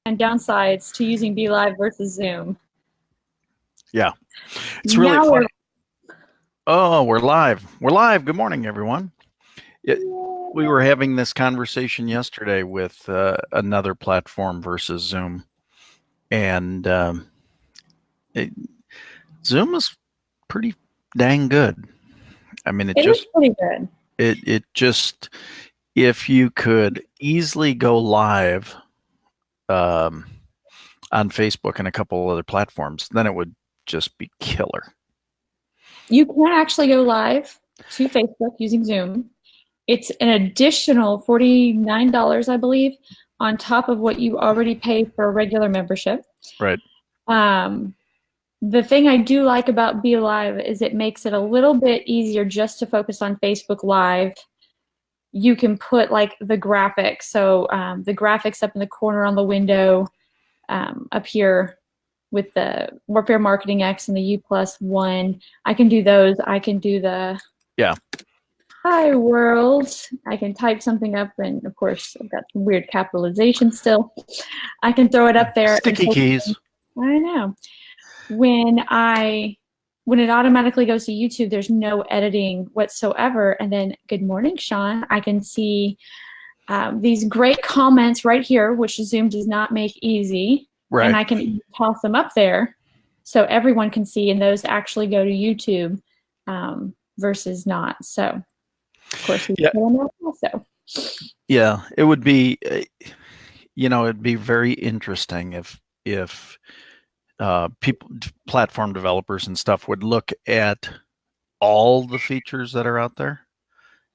and downsides to using BeLive versus Zoom. Yeah, it's really funny. Oh, we're live. We're live. Good morning, everyone. We were having this conversation yesterday with another platform versus Zoom, and Zoom is pretty dang good. I mean, it is pretty good. It just, if you could easily go live on Facebook and a couple other platforms, then it would just be killer. You can actually go live to Facebook using Zoom. It's an additional $49, I believe, on top of what you already pay for a regular membership. Right. The thing I do like about BeLive is it makes it a little bit easier just to focus on Facebook Live. You can put like the graphics, so the graphics up in the corner on the window up here with the Warfare Marketing X and the U+1. I can do those. I can do the Hi world. I can type something up, and of course I've got some weird capitalization still. I can throw it up there. Sticky keys. I know. When it automatically goes to YouTube, there's no editing whatsoever. And then, good morning, Sean. I can see these great comments right here, which Zoom does not make easy. Right. And I can toss them up there so everyone can see, and those actually go to YouTube versus not. So, of course, we put them up also. Yeah, it would be, it'd be very interesting if people, platform developers and stuff, would look at all the features that are out there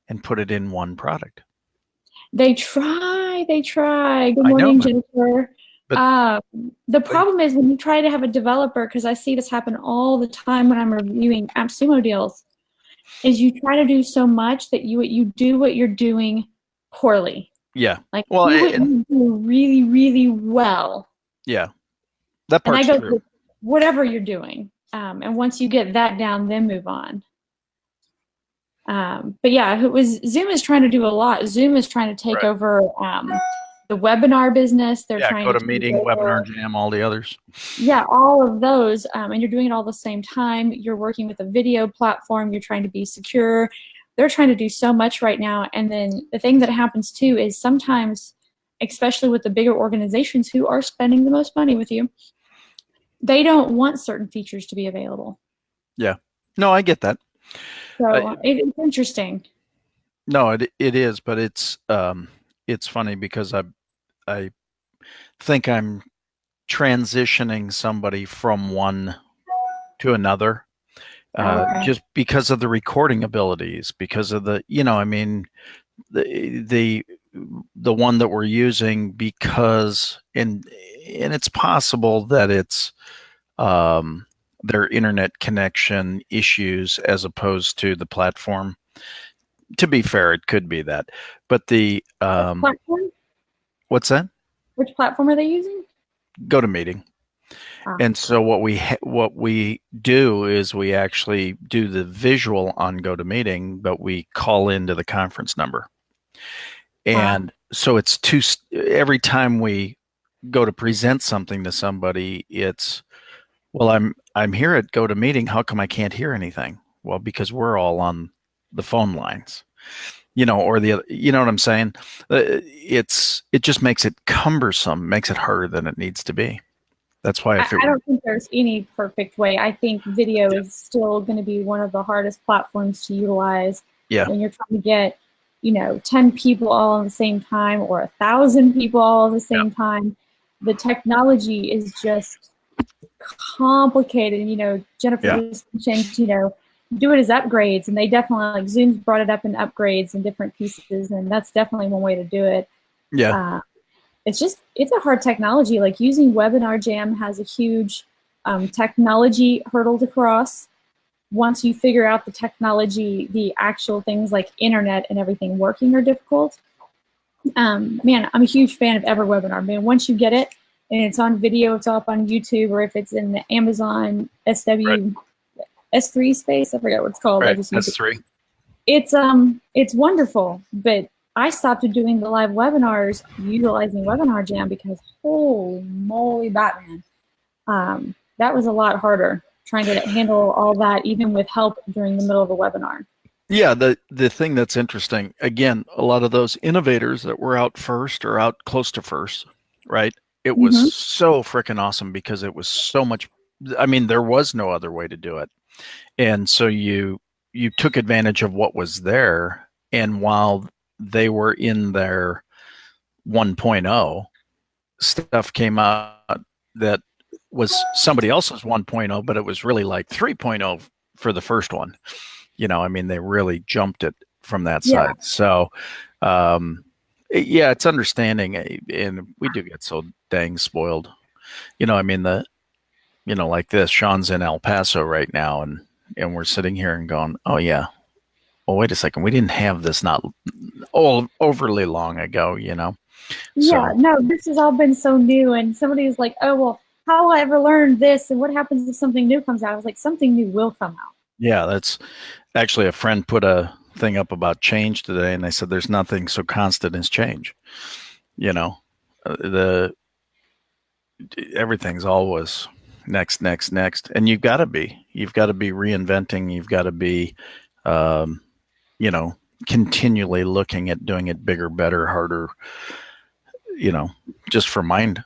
and put it in one product. They try. Good morning, Jennifer. The problem is when you try to have a developer, because I see this happen all the time when I'm reviewing AppSumo deals, is you try to do so much that you do what you're doing poorly. Yeah. Like, you do really, really well. Yeah. That part's true. Whatever you're doing. And once you get that down, then move on. But yeah, Zoom is trying to do a lot. Zoom is trying to take over the webinar business. They're trying to GoToMeeting, Webinar Jam, all the others. Yeah, all of those. And you're doing it all at the same time. You're working with a video platform. You're trying to be secure. They're trying to do so much right now. And then the thing that happens too is sometimes, especially with the bigger organizations who are spending the most money with you, they don't want certain features to be available. Yeah. No, I get that. So it's interesting. No, it is, but it's funny because I think I'm transitioning somebody from one to another, just because of the recording abilities, because of the, the one that we're using, because and it's possible that it's their internet connection issues as opposed to the platform. To be fair, it could be that, but the platform? What's that? Which platform are they using? GoToMeeting. And so what we do is we actually do the visual on GoToMeeting, but we call into the conference number. And so it's every time we go to present something to somebody, it's, well, I'm here at GoToMeeting. How come I can't hear anything? Well, because we're all on the phone lines, or the other, you know what I'm saying? It just makes it cumbersome, makes it harder than it needs to be. That's why I don't think there's any perfect way. I think video is still going to be one of the hardest platforms to utilize. Yeah. When you're trying to get, 10 people all at the same time or 1,000 people all at the same time, the technology is just complicated. Jennifer just mentioned, do it as upgrades, and they definitely, like, Zoom's brought it up in upgrades and different pieces, and that's definitely one way to do it. Yeah. It's a hard technology. Like, using Webinar Jam has a huge technology hurdle to cross. Once you figure out the technology, the actual things like internet and everything working are difficult. Man, I'm a huge fan of every webinar. Man, once you get it and it's on video, it's up on YouTube, or if it's in the Amazon S3 space, I forget what it's called. Right. S3. It's wonderful, but I stopped doing the live webinars utilizing Webinar Jam because holy moly, Batman. That was a lot harder trying to handle all that, even with help during the middle of a webinar. Yeah, the thing that's interesting, again, a lot of those innovators that were out first or out close to first, right? It was Mm-hmm. so freaking awesome because it was so much. I mean, there was no other way to do it, and so you took advantage of what was there. And while they were in their 1.0, stuff came out that was somebody else's 1.0, but it was really like 3.0 for the first one. I mean, they really jumped it from that Yeah. side. So, yeah, it's understanding, and we do get so dang spoiled. I mean, like this, Sean's in El Paso right now, and we're sitting here and going, oh yeah, well, wait a second, we didn't have this not overly long ago. Yeah, So no, this has all been so new, and somebody's like, oh, well, how will I ever learn this, and what happens if something new comes out? I was like, something new will come out. yeah, that's actually a friend put a thing up about change today, and they said there's nothing so constant as change. You know, the everything's always next, next, next, and you've got to be reinventing. You've got to be, um, you know, continually looking at doing it bigger, better, harder. Just for mind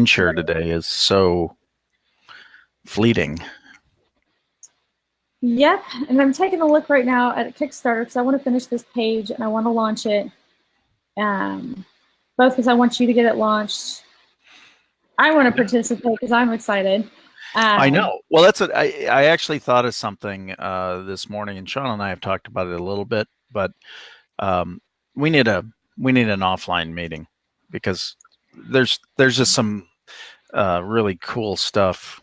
share today is so fleeting. Yep, and I'm taking a look right now at Kickstarter because I want to finish this page and I want to launch it. Both because I want you to get it launched. I want to participate because I'm excited. I know. Well, I actually thought of something this morning, and Sean and I have talked about it a little bit, but um, we need an offline meeting because there's just some really cool stuff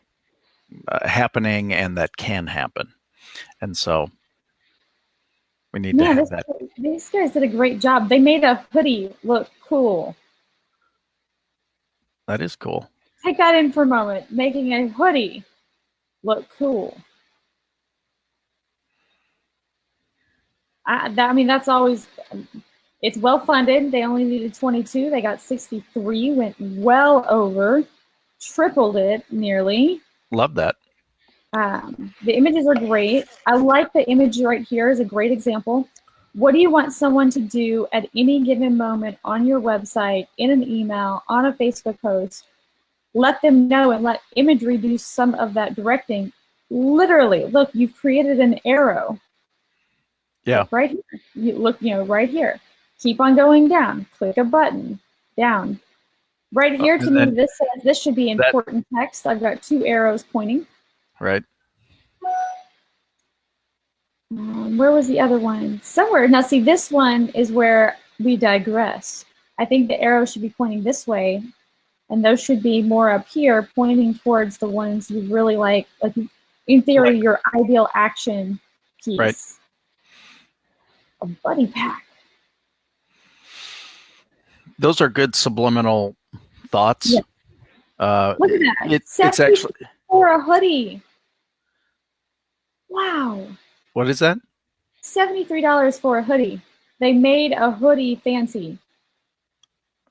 happening and that can happen, and so we need to Man, have that. these guys did a great job. They made a hoodie look cool. That is cool. Take that in for a moment. Making a hoodie look cool. I mean, that's always, it's well funded. They only needed 22. They got 63, went well over, tripled it nearly. Love that. The images are great. I like the image right here is a great example. What do you want someone to do at any given moment on your website, in an email, on a Facebook post? Let them know and let imagery do some of that directing. Literally, look, you've created an arrow. Yeah. Look right here. You look, right here. Keep on going down. Click a button. Down. Right here, to me, this should be important text. I've got 2 arrows pointing. Right. Where was the other one? Somewhere. Now, see, this one is where we digress. I think the arrow should be pointing this way, and those should be more up here, pointing towards the ones you really like in theory, your ideal action piece. Right. A buddy pack. Those are good subliminal thoughts. Yeah. Look at that. It's actually for a hoodie. Wow. What is that? $73 for a hoodie. They made a hoodie fancy.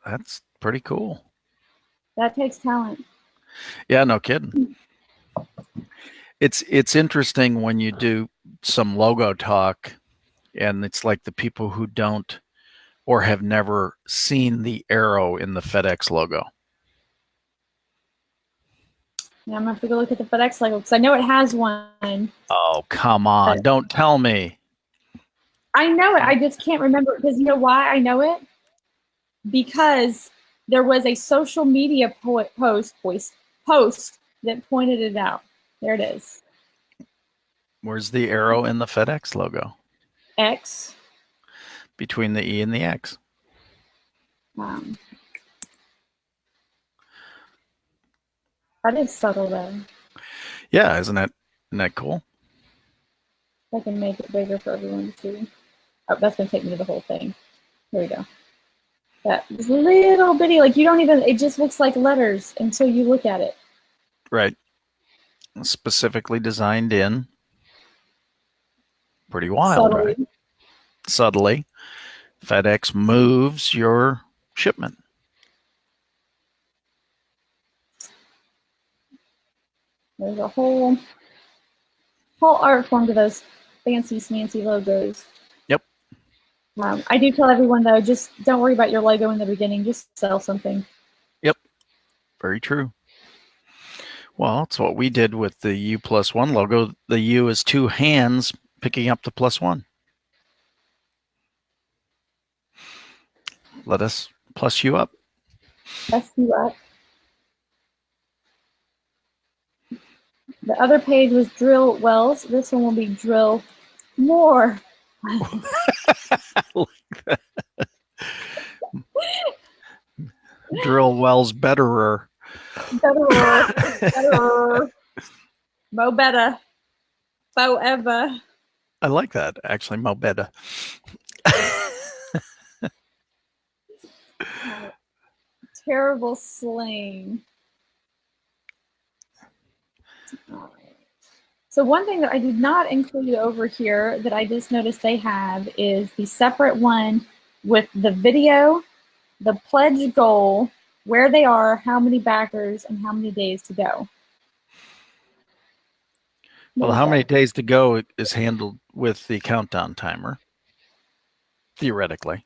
That's pretty cool. That takes talent. Yeah, no kidding. It's interesting when you do some logo talk, and it's like the people who don't or have never seen the arrow in the FedEx logo. Yeah, I'm gonna have to go look at the FedEx logo because I know it has one. Oh, come on. Don't tell me. I know it. I just can't remember because you know why I know it? Because there was a social media post that pointed it out. There it is. Where's the arrow in the FedEx logo? X. Between the E and the X. That is subtle though. Yeah, isn't that cool? I can make it bigger for everyone to see. Oh, that's gonna take me to the whole thing. Here we go. That little bitty, like you don't even, it just looks like letters until you look at it. Right. Specifically designed in. Pretty wild, right? Subtly. FedEx moves your shipment. There's a whole art form to those fancy smancy logos. Yep. I do tell everyone though, just don't worry about your logo in the beginning. Just sell something. Yep. Very true. Well, it's what we did with the U+1 logo. The U is two hands picking up the +1. Let us plus you up. Plus you up. The other page was drill wells. This one will be drill more. Like that. Drill wells betterer. Betterer. Mo better. Forever. I like that, actually, Mo better. Terrible slang. All right. So one thing that I did not include over here that I just noticed they have is the separate one with the video, the pledge goal, where they are, how many backers, and how many days to go. Well, how many days to go is handled with the countdown timer, theoretically,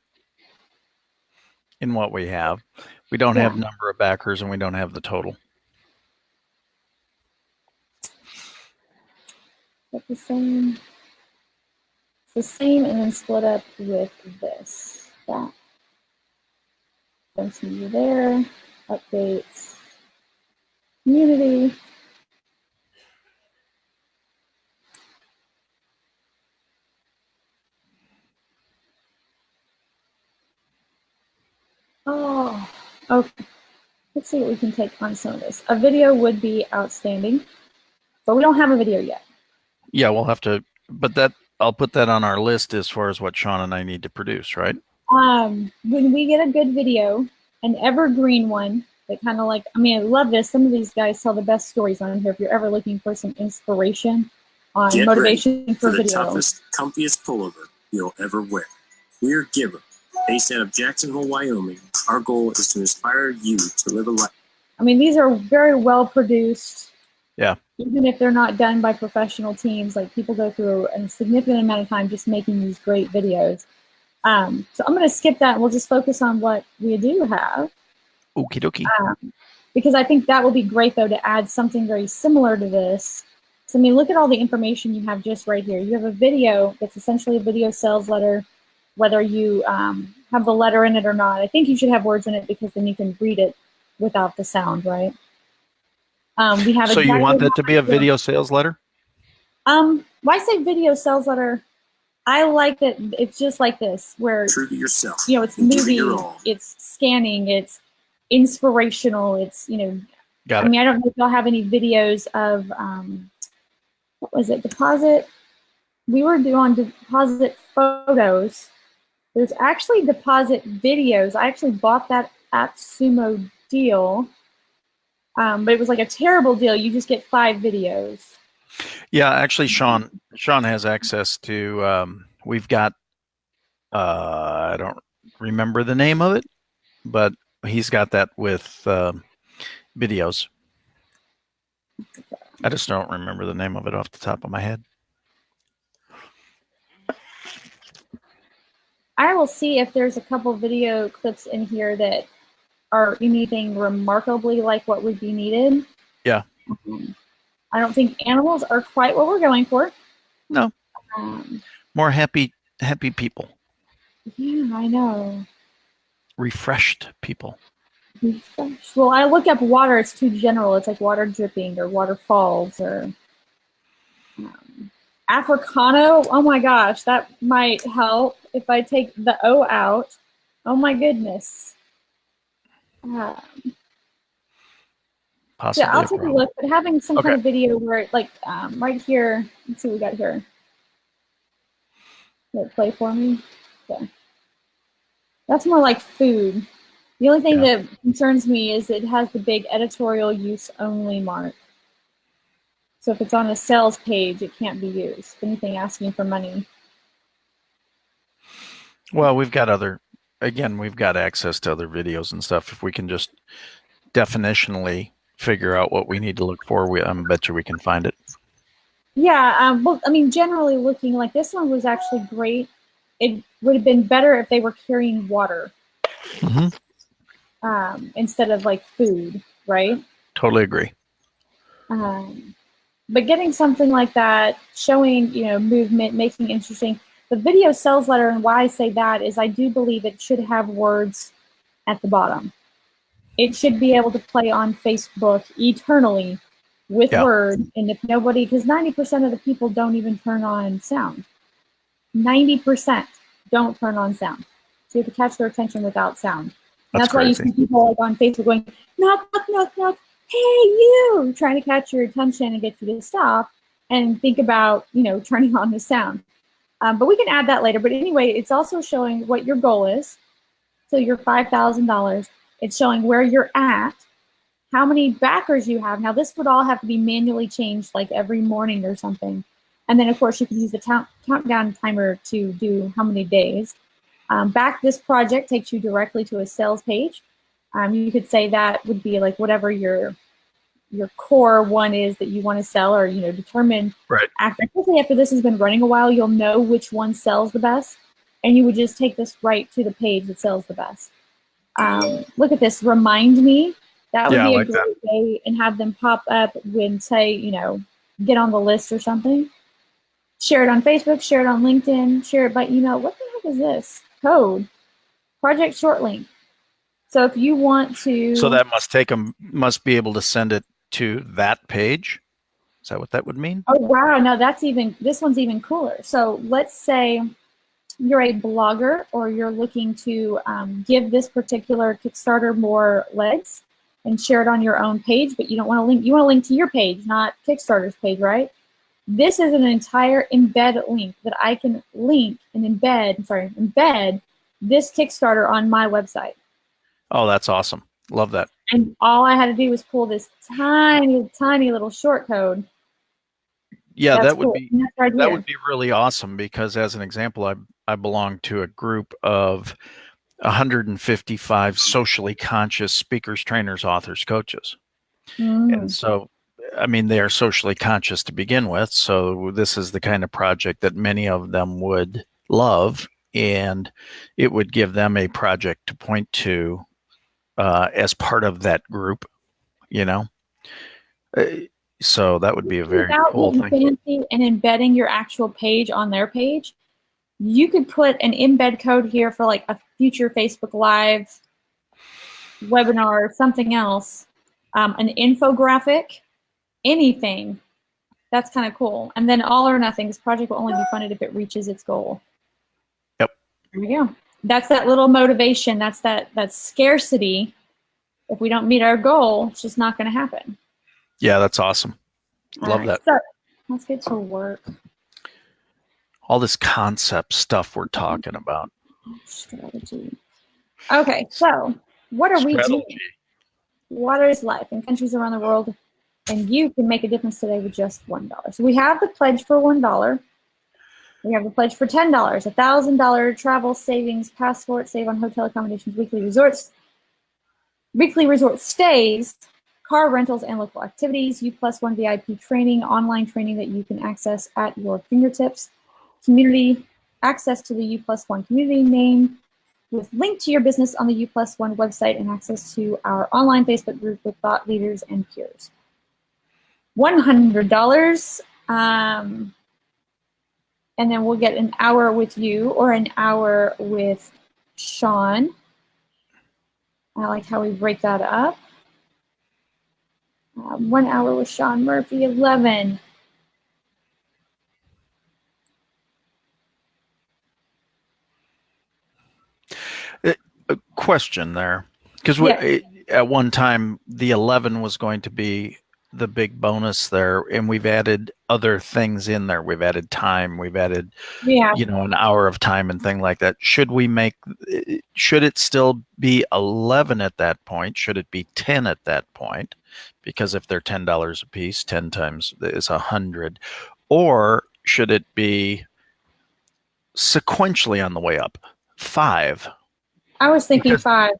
in what we have. We don't have number of backers, and we don't have the total. It's the same. It's the same, and then split up with this. That. Don't see you there. Updates. Community. Oh, okay. Let's see what we can take on some of this. A video would be outstanding, but we don't have a video yet. Yeah, we'll have to, but that I'll put that on our list as far as what Sean and I need to produce, right? When we get a good video, an evergreen one that kind of like, I mean, I love this. Some of these guys tell the best stories on here. If you're ever looking for some inspiration on Get motivation for the video. toughest, comfiest pullover you'll ever wear. We're Giver, based out of Jacksonville, Wyoming. Our goal is to inspire you to live a life. I mean, these are very well produced. Yeah. Even if they're not done by professional teams, like people go through a significant amount of time just making these great videos. So I'm going to skip that and we'll just focus on what we do have. Okie dokie. Because I think that will be great, though, to add something very similar to this. So, I mean, look at all the information you have just right here. You have a video that's essentially a video sales letter, whether you have the letter in it or not. I think you should have words in it because then you can read it without the sound, right? We have. So you want that to be a video sales letter? Why say video sales letter? I like that it's just like this, where True to yourself. You know, it's movie, it's scanning, it's inspirational, it's, you know. Got it. I mean, I don't know if y'all have any videos of what was it? Deposit. We were doing deposit photos. There's actually deposit videos. I actually bought that at Sumo Deal, but it was like a terrible deal. You just get 5 videos. Yeah, actually, Sean has access to. We've got. I don't remember the name of it, but he's got that with videos. I just don't remember the name of it off the top of my head. I will see if there's a couple video clips in here that are anything remarkably like what would be needed. Yeah. I don't think animals are quite what we're going for. No. More happy people. Yeah, I know. Refreshed people. Refreshed. Well, I look up water. It's too general. It's like water dripping or waterfalls or Africano. Oh my gosh, that might help if I take the O out. Oh my goodness. Possibly. Yeah, I'll take a look, but having some kind of video where, like, right here, let's see what we got here. Let it play for me. Okay. That's more like food. The only thing that concerns me is it has the big editorial use only mark. So if it's on a sales page, it can't be used. Anything asking for money. Well, we've got access to other videos and stuff. If we can just definitionally figure out what we need to look for, I bet you we can find it. Yeah, well, I mean, generally looking like this one was actually great. It would have been better if they were carrying water instead of like food, right? Totally agree. But getting something like that, showing, movement, making it interesting. The video sales letter, and why I say that is I do believe it should have words at the bottom. It should be able to play on Facebook eternally with words. And if nobody, because 90% of the people don't even turn on sound. 90% don't turn on sound. So you have to catch their attention without sound. And that's why you see people like on Facebook going, knock, knock, knock, knock, hey, you, trying to catch your attention and get you to stop and think about, turning on the sound. But we can add that later. But anyway, it's also showing what your goal is. So your $5,000, it's showing where you're at, how many backers you have. Now, this would all have to be manually changed like every morning or something. And then, of course, you can use the countdown timer to do how many days. Back this project takes you directly to a sales page. You could say that would be like whatever your core one is that you want to sell, or determine. Right. Especially after this has been running a while, you'll know which one sells the best, and you would just take this right to the page that sells the best. Look at this. Remind me. That would be a great way, and have them pop up when, say, get on the list or something. Share it on Facebook, share it on LinkedIn, share it by email. What the heck is this? Code. Project short link. So if you want to... So that must be able to send it to that page? Is that what that would mean? Oh, wow. No, this one's even cooler. So let's say you're a blogger, or you're looking to give this particular Kickstarter more legs and share it on your own page, but you don't want to link. You want to link to your page, not Kickstarter's page, right? This is an entire embed link that I can link and embed this Kickstarter on my website. Oh, that's awesome. Love that. And all I had to do was pull this tiny, tiny little short code. Yeah, that would be really awesome, because as an example, I belong to a group of 155 socially conscious speakers, trainers, authors, coaches. And so, I mean, they are socially conscious to begin with. So this is the kind of project that many of them would love, and it would give them a project to point to as part of that group, So that would be a very cool thing. Fancy and embedding your actual page on their page. You could put an embed code here for like a future Facebook Live webinar or something else, an infographic, anything. That's kind of cool. And then all or nothing. This project will only be funded if it reaches its goal. Yep. There we go. That's that little motivation. That's that scarcity. If we don't meet our goal, it's just not going to happen. Yeah, that's awesome. Love that. So let's get to work. All this concept stuff we're talking about. Strategy. Okay, so what are we doing? Water is life in countries around the world, and you can make a difference today with just $1. So we have the pledge for $1. We have the pledge for $10, $1,000 travel savings, passport, save on hotel accommodations, weekly resort stays, car rentals, and local activities, U+1 VIP training, online training that you can access at your fingertips, community access to the U+1 community name with link to your business on the U+1 website, and access to our online Facebook group with thought leaders and peers. $100, and then we'll get an hour with you or an hour with Sean. I like how we break that up. 1 hour with Sean Murphy, 11. A question there, because at one time the 11 was going to be the big bonus there, and we've added other things in there. We've added time. We've added, an hour of time and thing like that. Should it still be 11 at that point? Should it be 10 at that point? Because if they're $10 a piece, 10 times is 100, or should it be sequentially on the way up? 5. I was thinking 5.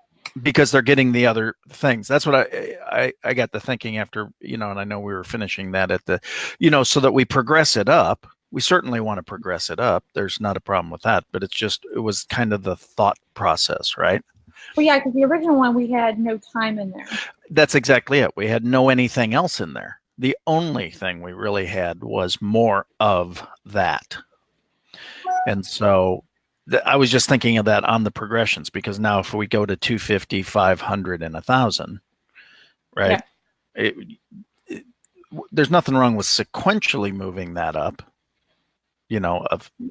Because they're getting the other things. That's what I got to thinking after, and I know we were finishing that at the, so that we progress it up. We certainly want to progress it up. There's not a problem with that, but it was kind of the thought process, right? Well, yeah, because the original one, we had no time in there. That's exactly it. We had no anything else in there. The only thing we really had was more of that. And so I was just thinking of that on the progressions, because now if we go to 250, 500, and 1,000, right? Yeah. There's nothing wrong with sequentially moving that up,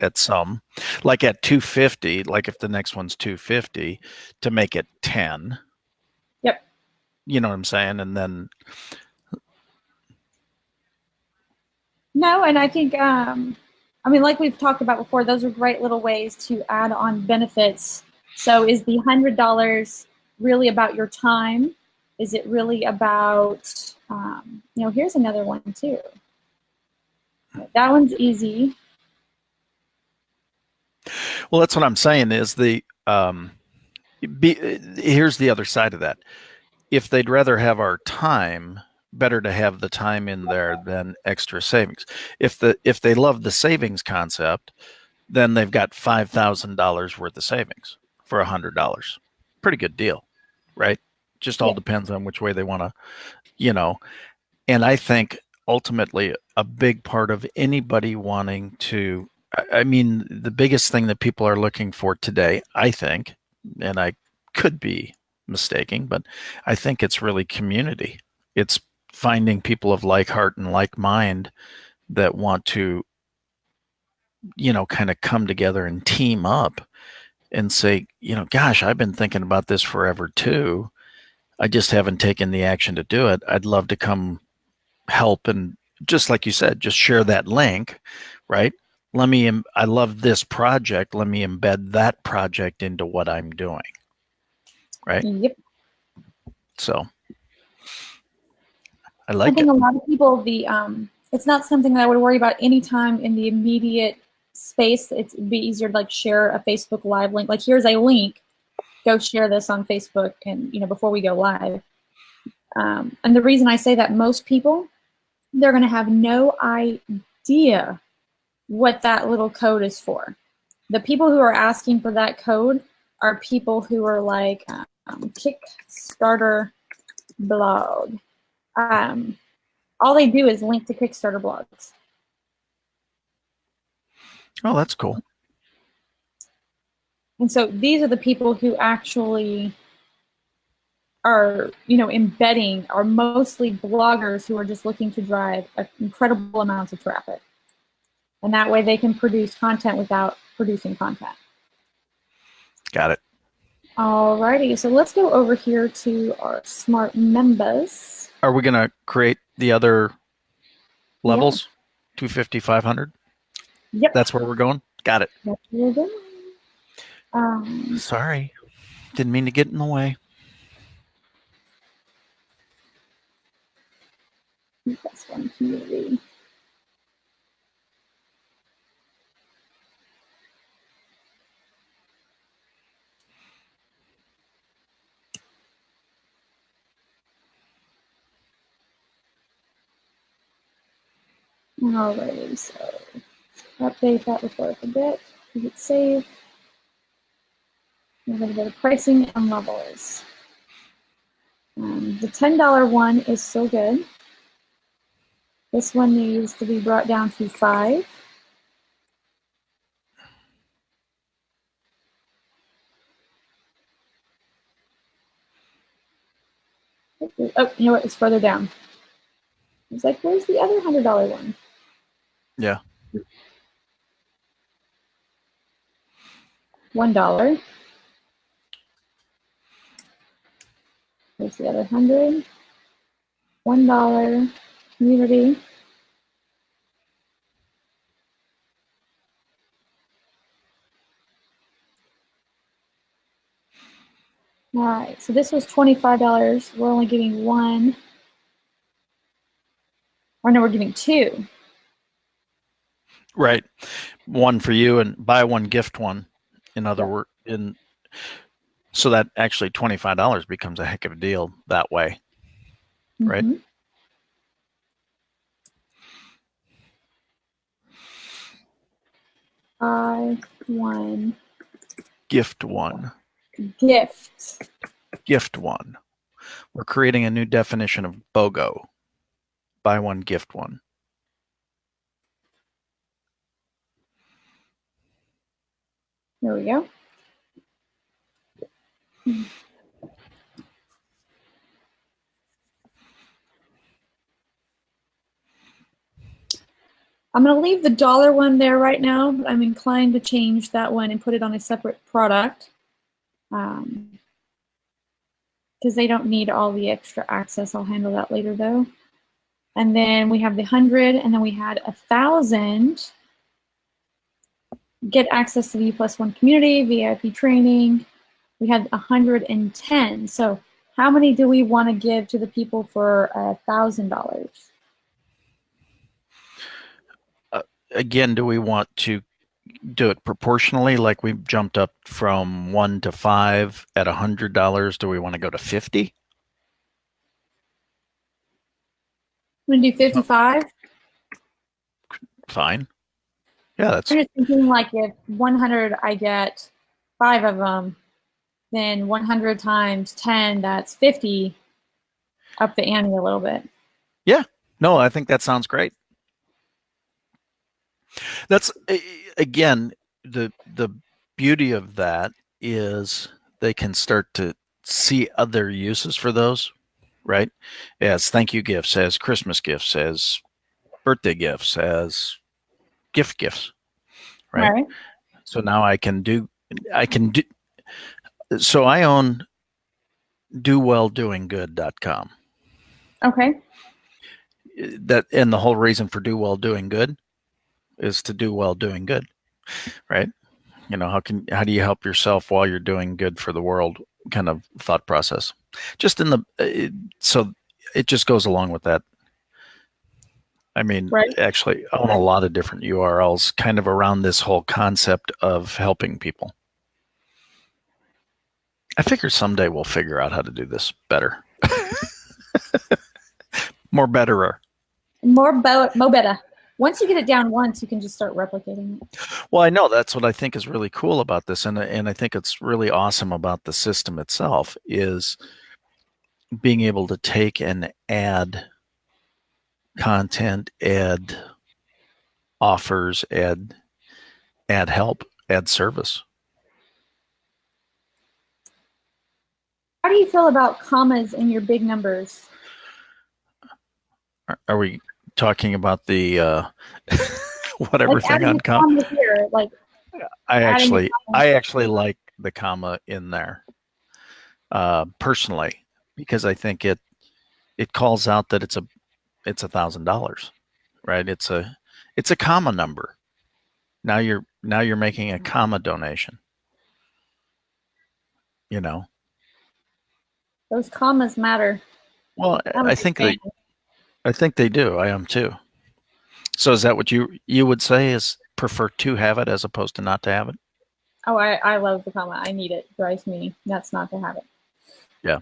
at some, like at 250, like if the next one's 250, to make it 10. Yep. You know what I'm saying? And then. No, and I think, like we've talked about before, those are great little ways to add on benefits. So is the $100 really about your time? Is it really about, here's another one too. That one's easy. Well, that's what I'm saying is here's the other side of that. If they'd rather have our time, better to have the time in there than extra savings. If they love the savings concept, then they've got $5,000 worth of savings for $100. Pretty good deal, right? Just all depends on which way they want to, and I think ultimately a big part of anybody wanting to, the biggest thing that people are looking for today, I think, and I could be mistaken, but I think it's really community. It's finding people of like heart and like mind that want to, kind of come together and team up and say, gosh, I've been thinking about this forever too. I just haven't taken the action to do it. I'd love to come help, and just like you said, just share that link, right? I love this project. Let me embed that project into what I'm doing. Right? Yep. So I think a lot of people, it's not something that I would worry about anytime in the immediate space. It'd be easier to like share a Facebook Live link. Like, here's a link, go share this on Facebook, and before we go live. And the reason I say that, most people, they're going to have no idea what that little code is for. The people who are asking for that code are people who are like Kickstarter blog. All they do is link to Kickstarter blogs. Oh, that's cool. And so these are the people who actually are, embedding, are mostly bloggers who are just looking to drive incredible amounts of traffic. And that way they can produce content without producing content. Got it. Alrighty, so let's go over here to our smart members. Are we going to create the other levels? Yeah. 250, 500? Yep. That's where we're going? Got it. That's where we're going. Sorry. Didn't mean to get in the way. That's one community. Alrighty, so update that before I forget. Hit save. We're going to go to pricing and levels. The $10 one is so good. This one needs to be brought down to 5. Oh, you know what? It's further down. It's like, where's the other $100 one? Yeah. $1. There's the other 100. $1 community. All right, so this was $25. We're only giving 1. Or no, we're giving 2. Right. 1 for you and buy one, gift one. In other words, in so that actually $25 becomes a heck of a deal that way, right? Mm-hmm. One. Gift one. Gift. Gift one. We're creating a new definition of BOGO. Buy one, gift one. There we go. I'm going to leave the dollar one there right now, but I'm inclined to change that one and put it on a separate product because they don't need all the extra access. I'll handle that later though. And then we have the 100, and then we had 1,000. Get access to the U+1 community, VIP training. We had 110. So how many do we want to give to the people for $1,000? Again, do we want to do it proportionally, like we jumped up from 1 to 5 at $100? Do we want to go to 50? I'm going to do 55. Fine. Yeah, that's. I'm just thinking like if 100 I get 5 of them, then 100 times 10, that's 50. Up the ante a little bit. Yeah. No, I think that sounds great. That's, again, the beauty of that is they can start to see other uses for those, right? As thank you gifts, as Christmas gifts, as birthday gifts, as gifts, right? So now I can do, so I own dowelldoinggood.com. Okay. That, and the whole reason for do well doing good is to do well doing good, right? You know, how do you help yourself while you're doing good for the world kind of thought process. Just in the, so it just goes along with that. I mean, actually, I own a lot of different URLs kind of around this whole concept of helping people. I figure someday we'll figure out how to do this better. More betterer. More better. Once you get it down once, you can just start replicating it. Well, I know that's what I think is really cool about this, and I think it's really awesome about the system itself is being able to take and add content, add offers, add help, add service. How do you feel about commas in your big numbers? Are we talking about the whatever like thing on comma here? Like I actually like the comma in there personally, because I think it calls out that it's $1,000, right? It's a comma number. Now you're making a comma donation. You know, those commas matter. Well, I think they do. I am too. So is that what you would say is prefer to have it as opposed to not to have it? Oh, I love the comma. I need it. Drives me nuts not to have it. Yeah.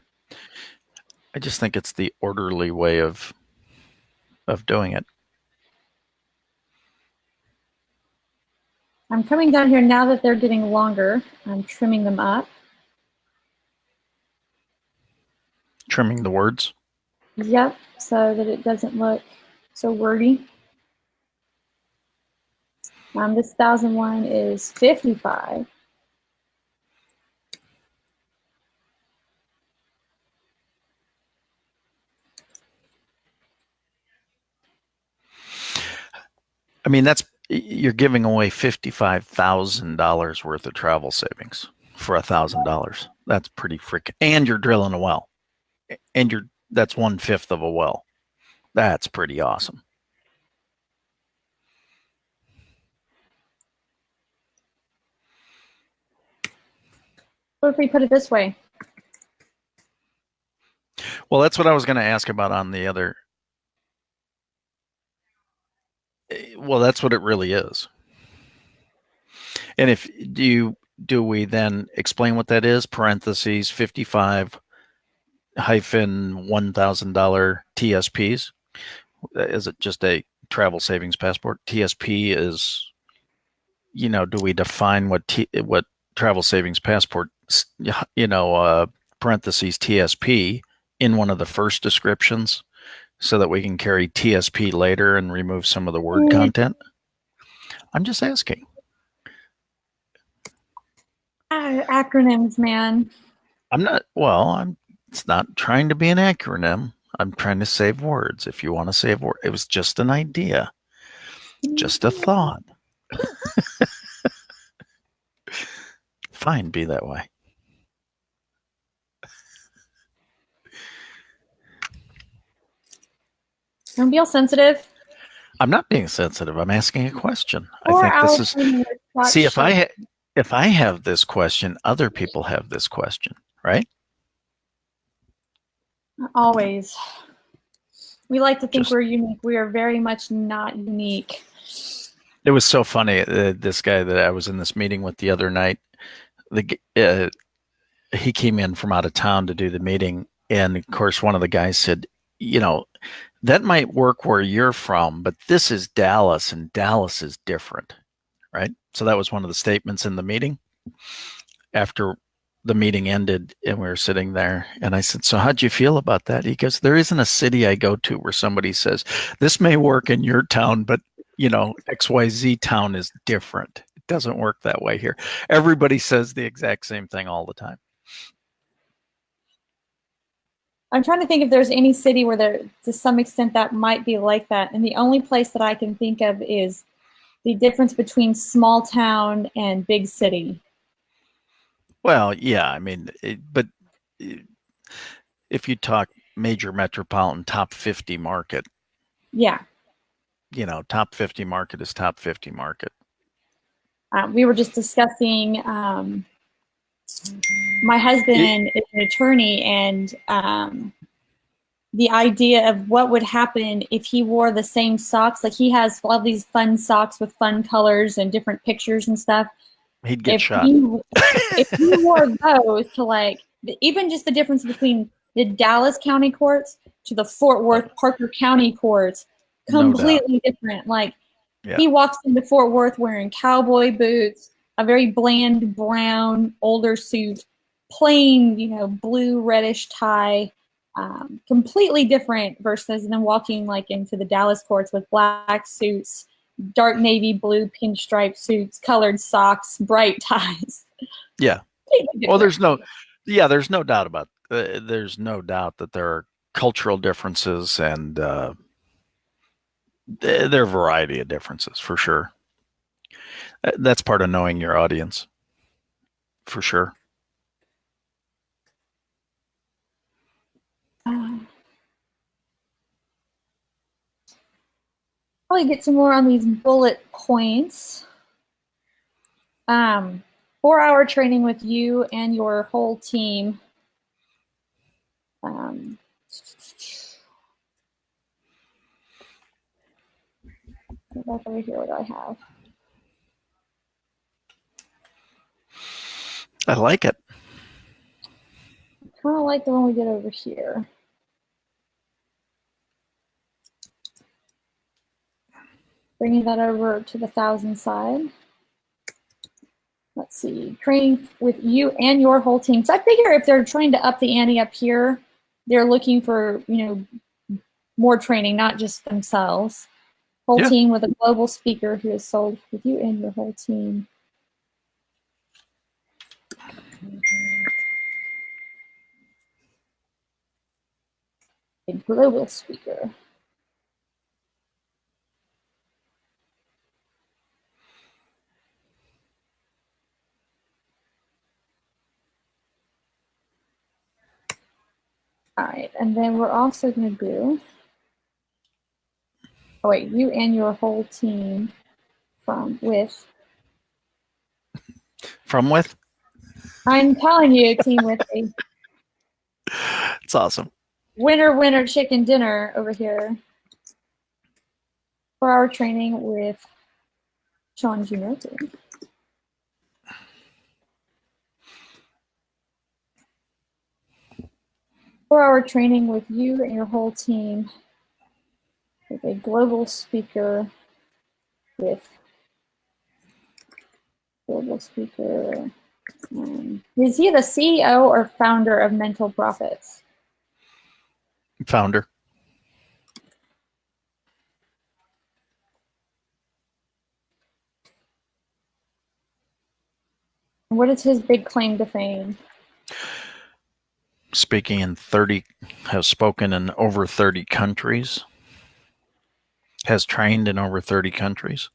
I just think it's the orderly way of doing it. I'm coming down here now that they're getting longer. I'm trimming them up. Trimming the words? Yep, so that it doesn't look so wordy. This 1,001 is 55. I mean, you're giving away $55,000 worth of travel savings for $1,000. That's pretty freaking, and you're drilling a well, and that's 1/5 of a well. That's pretty awesome. What if we put it this way? Well, that's what I was going to ask about on the other. Well, that's what it really is. And if you do we then explain what that is? Parentheses 55 hyphen $1,000 TSPs. Is it just a travel savings passport? TSP is, do we define what travel savings passport, parentheses TSP in one of the first descriptions so that we can carry TSP later and remove some of the word content? I'm just asking. Acronyms, man. It's not trying to be an acronym. I'm trying to save words. If you want to save words, it was just an idea, just a thought. Fine, be that way. Don't be all sensitive. I'm not being sensitive. I'm asking a question. I think this is. See, if I have this question, other people have this question, right? Always. We like to think we're unique. We are very much not unique. It was so funny. This guy that I was in this meeting with the other night, he came in from out of town to do the meeting. And of course, one of the guys said, that might work where you're from, but this is Dallas and Dallas is different, right? So that was one of the statements in the meeting. After the meeting ended and we were sitting there and I said, so how'd you feel about that? He goes, there isn't a city I go to where somebody says, this may work in your town, but XYZ town is different. It doesn't work that way here. Everybody says the exact same thing all the time. I'm trying to think if there's any city where there, to some extent, that might be like that. And the only place that I can think of is the difference between small town and big city. Well, yeah, I mean, but if you talk major metropolitan top 50 market, yeah, top 50 market is top 50 market. We were just discussing. My husband is an attorney, and the idea of what would happen if he wore the same socks. Like, he has all these fun socks with fun colors and different pictures and stuff. He'd get shot. If he wore those to even just the difference between the Dallas County courts to the Fort Worth Parker County courts, completely different. He walks into Fort Worth wearing cowboy boots, a very bland brown older suit, plain blue reddish tie, completely different versus them walking into the Dallas courts with black suits, dark navy blue pinstripe suits, colored socks, bright ties. Yeah. Well, there's no doubt about there's no doubt that there are cultural differences and there are a variety of differences for sure. That's part of knowing your audience, for sure. Probably get some more on these bullet points. 4-hour training with you and your whole team. Back over here, what do I have? I like it. I kind of like the one we did over here. Bringing that over to the 1,000 side. Let's see, training with you and your whole team. So I figure if they're trying to up the ante up here, they're looking for, more training, not just themselves. Whole team with a global speaker who is sold with you and your whole team. A global speaker. All right, and then we're also going to do, you and your whole team from with. I'm telling you, team with a. It's awesome. Winner chicken dinner over here. 4-hour training with Sean Junior. 4-hour training with you and your whole team with a global speaker with global speaker. Is he the CEO or founder of Mental Profits? Founder. What is his big claim to fame? Speaking in has spoken in over 30 countries. Has trained in over 30 countries.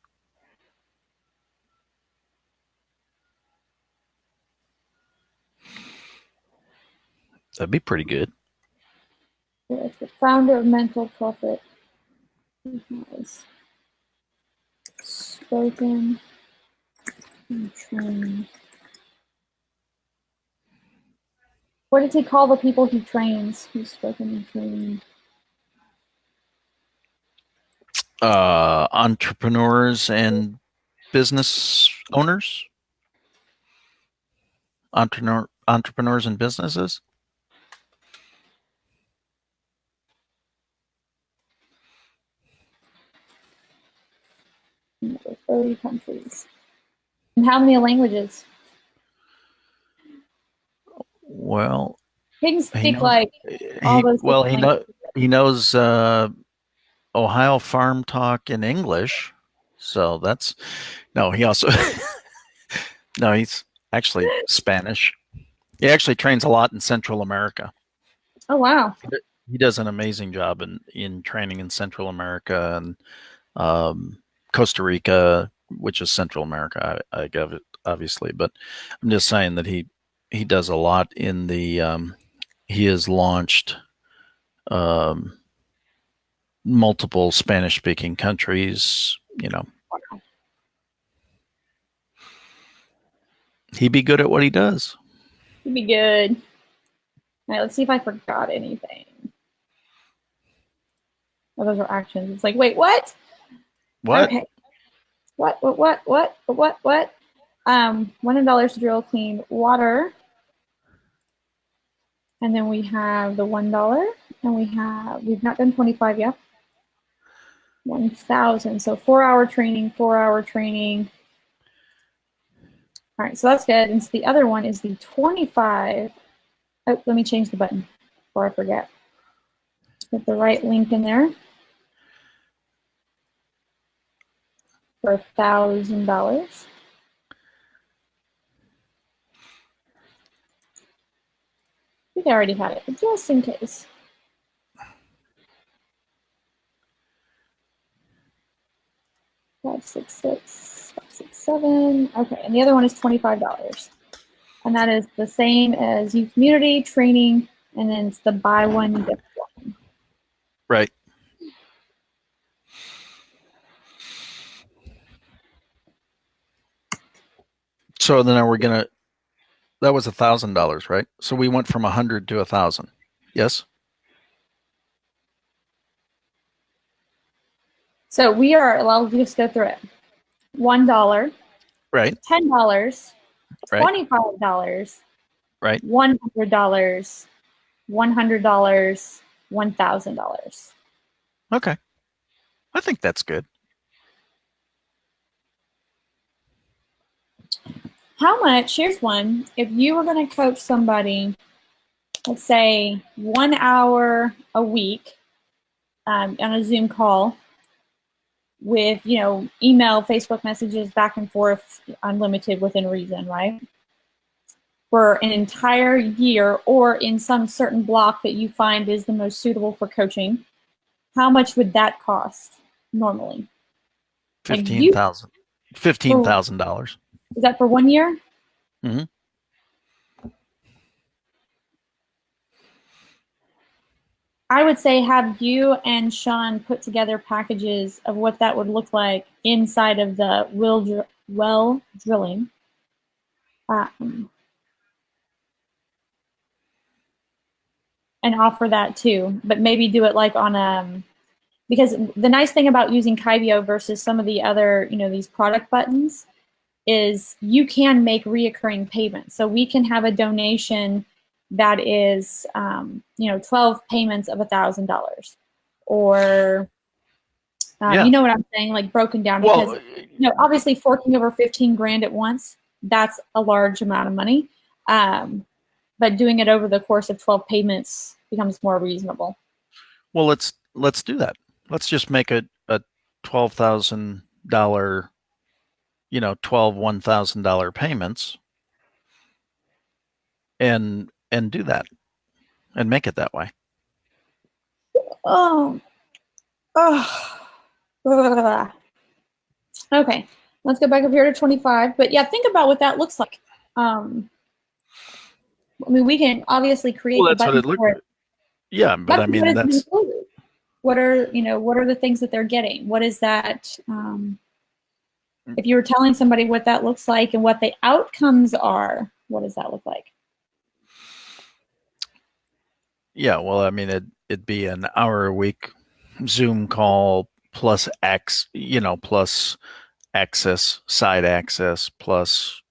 That'd be pretty good. Yes, the founder of Mental Profit. He has spoken and trained. What does he call the people he trains? Who's spoken and trained? Entrepreneurs and business owners. Entrepreneurs and businesses. 30 countries. And how many languages? Well, He can speak he knows Ohio farm talk in English, so that's he also no, he's actually Spanish. He actually trains a lot in Central America. Oh wow! He does an amazing job in training in Central America and Costa Rica, which is Central America. I give it obviously, but I'm just saying that he does a lot in the. He has launched multiple Spanish-speaking countries. He'd be good at what he does. He'd be good. All right, let's see if I forgot anything. Oh, those are actions. It's like, wait, what? What? Okay. What? $100 to drill clean water. And then we have the $1, and we've not done 25 yet. 1,000. So 4-hour training, 4-hour training. All right, so that's good. And so the other one is the 25. Oh, let me change the button before I forget. Put the right link in there for $1,000. I think I already had it, but just in case. Five, six, 7. Okay, and the other one is $25. And that is the same as youth community training, and then it's the buy one, get one. Right. So then we're gonna. That was $1,000, right? So we went from 100 to 1,000. Yes. So we are. Well, I'll just go through it. $1. Right. $10. Right. $25. Right. $100. $100. $1,000. Okay. I think that's good. How much? Here's one. If you were going to coach somebody, let's say 1 hour a week on a Zoom call with, email, Facebook messages, back and forth, unlimited within reason, right? For an entire year, or in some certain block that you find is the most suitable for coaching, how much would that cost normally? $15,000. $15,000. Is that for 1 year? Mm-hmm. I would say have you and Sean put together packages of what that would look like inside of the well drilling. And offer that too, but maybe do it like on because the nice thing about using Kyvio versus some of the other, these product buttons is you can make reoccurring payments. So we can have a donation that is, 12 payments of $1,000, or Yeah. you know what I'm saying, like broken down, because obviously forking over 15 grand at once, that's a large amount of money. But doing it over the course of 12 payments becomes more reasonable. Well, let's do that. Let's just make a $12,000, 12 $1,000 payments, and do that, and make it that way. Okay, let's go back up here to 25. But yeah, think about what that looks like. We can obviously create the button for it. Yeah, but I mean, that's what are the things that they're getting? What is that? If you were telling somebody what that looks like and what the outcomes are, what does that look like? Yeah, well, I mean, it'd be an hour a week Zoom call plus plus side access, plus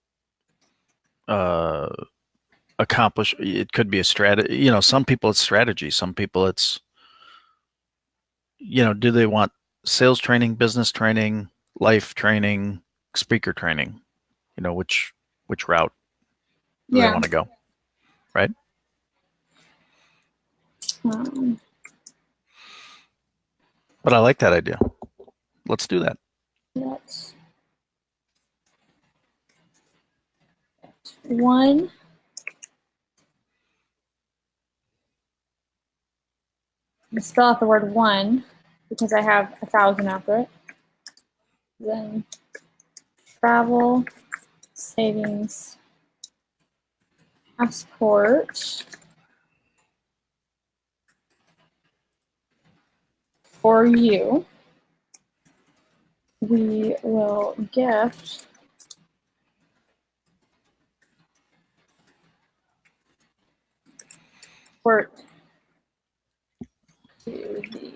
accomplish. It could be a strategy. Some people it's strategy. Some people it's, do they want sales training, business training, life training, speaker training? Which route do they want to go, right? But I like that idea. Let's do that. That's one. I spell out the word one because I have 1,000 after it. Then travel savings passport for you. We will gift work to the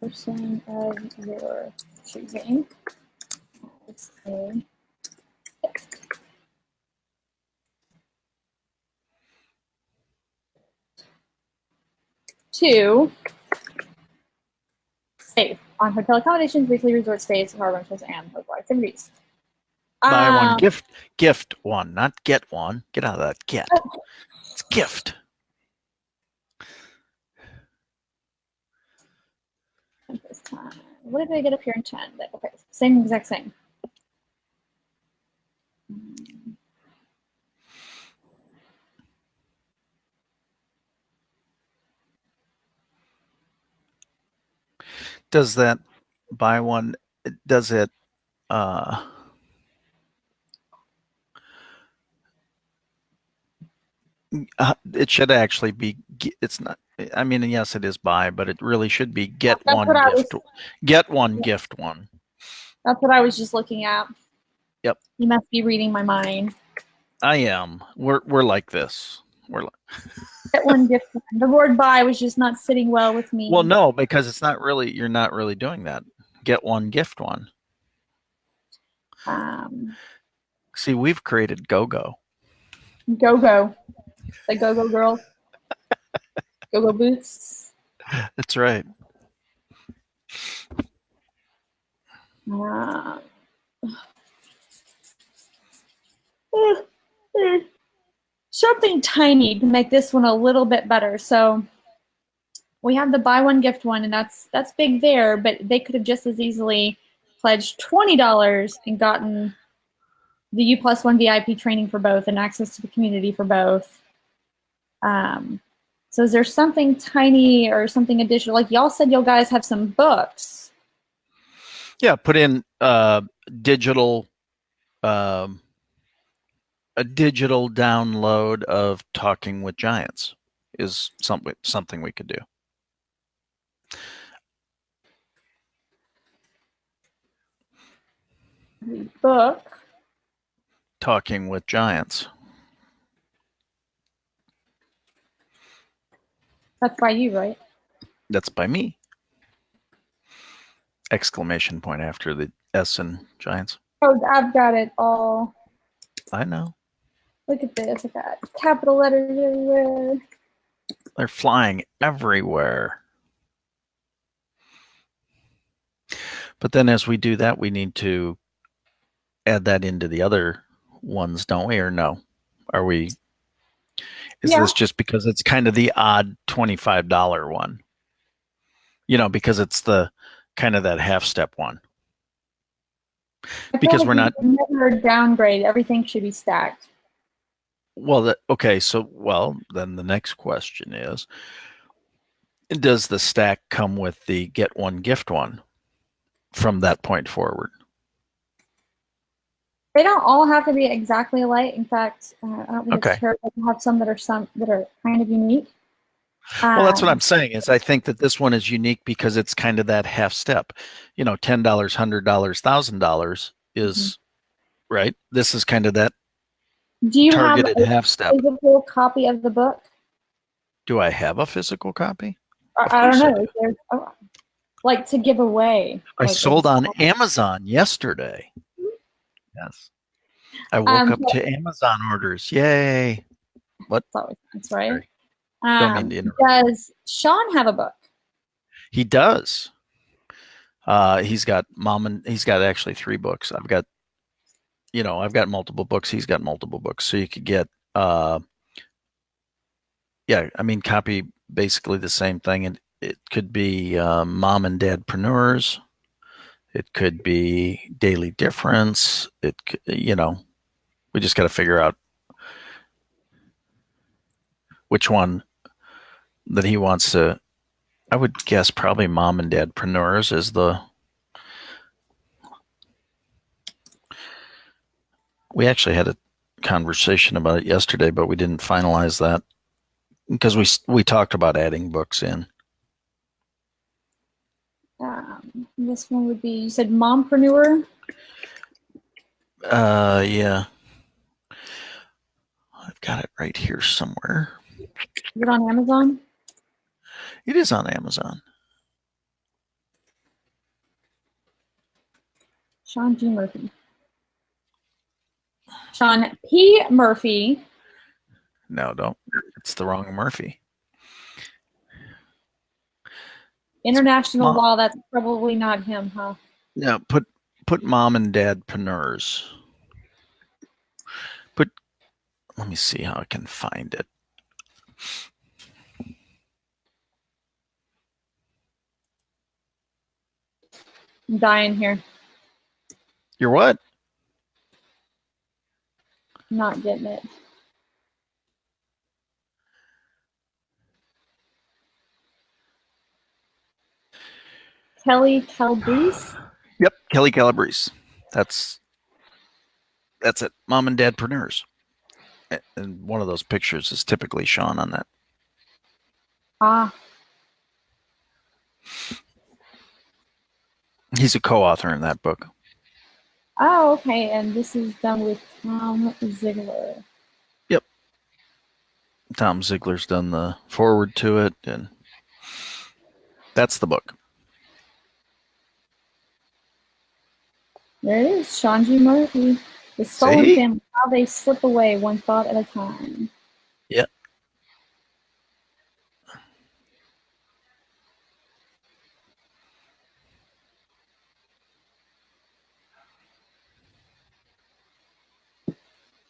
person of your choosing as a gift. 2, save on hotel accommodations, weekly resort stays, car rentals, and hotel activities. Buy one, gift one, not get one. Get out of that get. It's gift. What did I get up here in 10? Okay, same exact same. Does that buy one? Does it? It should actually be. It's not. I mean, yes, it is buy, but it really should be get one gift. Get one gift one. That's what I was just looking at. Yep. You must be reading my mind. I am. We're like this. We're like. Get one gift one. The word buy was just not sitting well with me. Well, no, because it's not really. You're not really doing that. Get one gift one. See, we've created Go-Go. Go-Go. The Go-Go girl. Go-Go boots. That's right. Something tiny to make this one a little bit better. So we have the buy one gift one, and that's big there, but they could have just as easily pledged $20 and gotten the U+1 VIP training for both and access to the community for both. So is there something tiny or something additional? Like y'all said, you guys have some books. Yeah, put in digital. A digital download of Talking with Giants is something we could do. Book. Talking with Giants. That's by you, right? That's by me. Exclamation point after the S in Giants. Oh, I've got it all. I know. Look at this. I got capital letters everywhere. They're flying everywhere. But then as we do that, we need to add that into the other ones, don't we? Or no? Are we? Is this just because it's kind of the odd $25 one? Because it's the kind of that half step one. Because we're not never downgrade. Everything should be stacked. Well, okay. So, then the next question is, does the stack come with the get one gift one from that point forward? They don't all have to be exactly alike. In fact, I don't think it's terrible to have some that are kind of unique. Well, that's what I'm saying is I think that this one is unique because it's kind of that half step. $10, $100, $1,000 is right. This is kind of that targeted half step. Do you have a physical copy of the book? Do I have a physical copy? I don't know. Like to give away. I sold on Amazon yesterday. Yes. I woke up to Amazon orders. Yay. What? That's right. Sorry. Don't mean to interrupt. Does Sean have a book? He does. He's got actually 3 books. I've got multiple books. He's got multiple books. So you could get, copy basically the same thing. And it could be Mom and Dadpreneurs. It could be Daily Difference. We just got to figure out which one that he wants to. I would guess probably Mom and Dadpreneurs is the. We actually had a conversation about it yesterday, but we didn't finalize that because we talked about adding books in. This one would be, you said Mompreneur? Yeah. I've got it right here somewhere. Is it on Amazon? It is on Amazon. Sean G. Murphy. Sean P. Murphy. No, don't. It's the wrong Murphy. International law, that's probably not him, huh? No, put Mom and Dadpreneurs. Let me see how I can find it. I'm dying here. You're what? Not getting it. Kelly Calabrese? Yep, Kelly Calabrese. That's it. Mom and Dadpreneurs. And one of those pictures is typically Sean on that. He's a co-author in that book. Oh, okay. And this is done with Tom Ziegler. Yep. Tom Ziegler's done the foreword to it, and that's the book. There it is, Sean G. Murphy. The Stolen Family, How They Slip Away One Thought at a Time. Yep.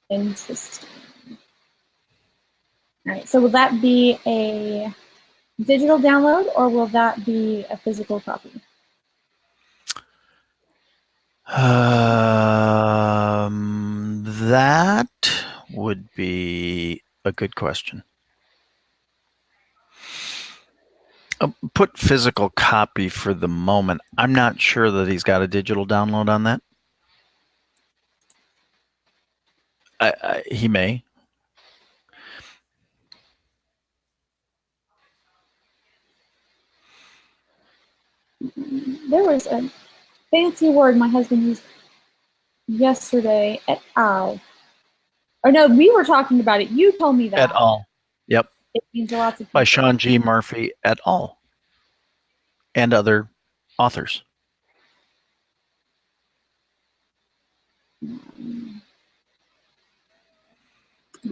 Interesting. All right, so will that be a digital download or will that be a physical copy? That would be a good question. Put physical copy for the moment. I'm not sure that he's got a digital download on that. He may. There was a fancy word my husband used yesterday, et al. Or no, we were talking about it. You told me that. Et al. Yep. It means lots of people. By Sean G. Murphy et al. And other authors.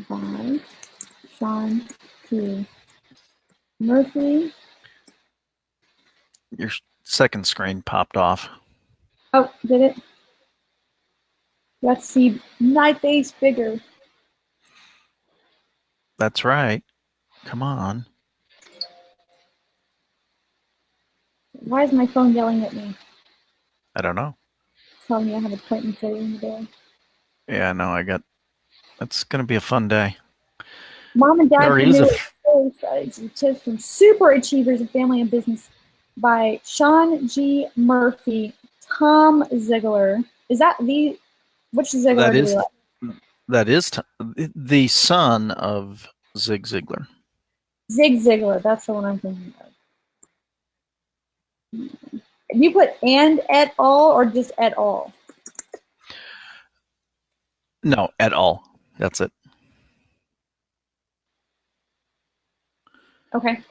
by Sean T. Murphy. Your second screen popped off. Oh, did it? Let's see my face bigger. That's right. Come on. Why is my phone yelling at me? I don't know. Telling me I have an appointment later in the day. Yeah, no, that's going to be a fun day. Mom and Dad There for is New Tips from Super Achievers in Family and Business by Sean G. Murphy, Tom Ziegler. Is that which Ziegler do we like? That is the son of Zig Ziglar. Zig Ziglar, that's the one I'm thinking of. Do you put and et al. Or just et al.? No, et al. That's it. Okay.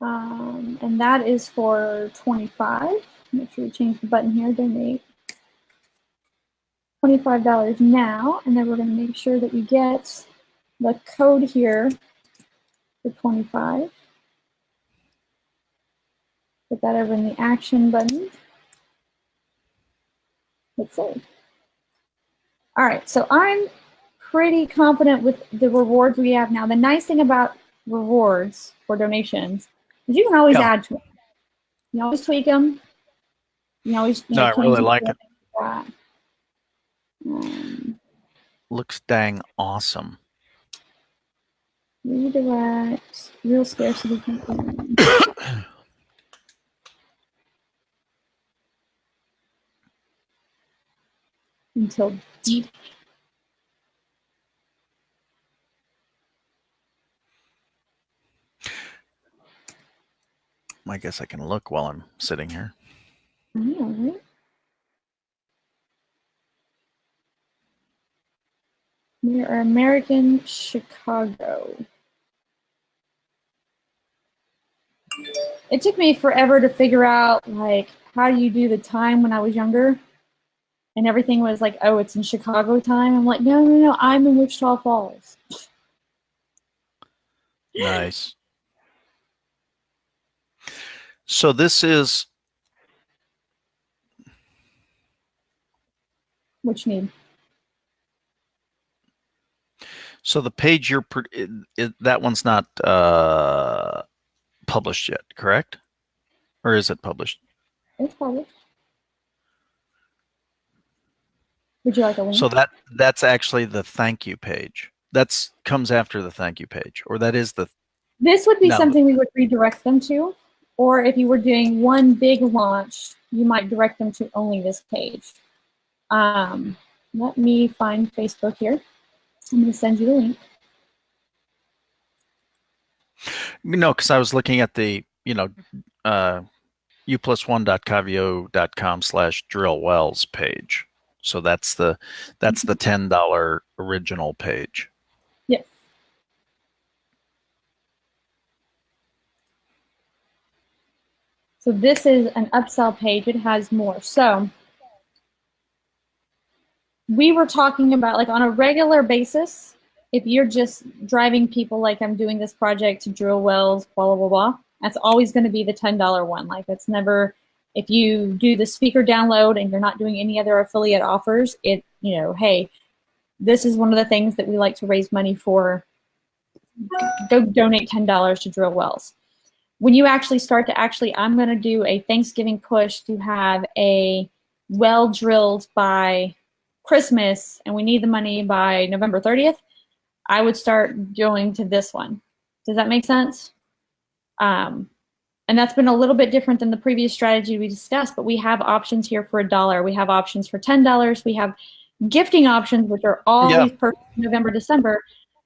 And that is for 25. Make sure we change the button here, donate. $25 now, and then we're going to make sure that we get the code here for 25. Put that over in the action button. Hit save. All right, so I'm pretty confident with the rewards we have now. The nice thing about rewards for donations is you can always add to them. You always tweak them. You always I really like it. Looks dang awesome. Redirect, real scarcity campaign. Until deep. I guess I can look while I'm sitting here. Yeah, right? We are American Chicago. It took me forever to figure out, like, how do you do the time when I was younger? And everything was like, oh, it's in Chicago time. I'm like, no, I'm in Wichita Falls. Nice. So this is... Which need? So the page you're... that one's not published yet, correct? Or is it published? It's published. Would you like a link? So that's actually the thank you page. That's comes after the thank you page, or that is the... This would be something we would redirect them to, or if you were doing one big launch, you might direct them to only this page. Let me find Facebook here. I'm going to send you the link. No, because I was looking at the, u+1.cavio.com/drill-wells page. So that's the $10 original page. Yes. So this is an upsell page. It has more. So we were talking about, like, on a regular basis, if you're just driving people, like I'm doing this project to drill wells, blah, blah, blah, blah, that's always going to be the $10 one. Like, it's never, if you do the speaker download and you're not doing any other affiliate offers, hey, this is one of the things that we like to raise money for. Go donate $10 to drill wells. When you actually start to I'm going to do a Thanksgiving push to have a well drilled by Christmas, and we need the money by November 30th, I would start going to this one. Does that make sense? And that's been a little bit different than the previous strategy we discussed, but we have options here for $1. We have options for $10. We have gifting options, which are always perfect November, December,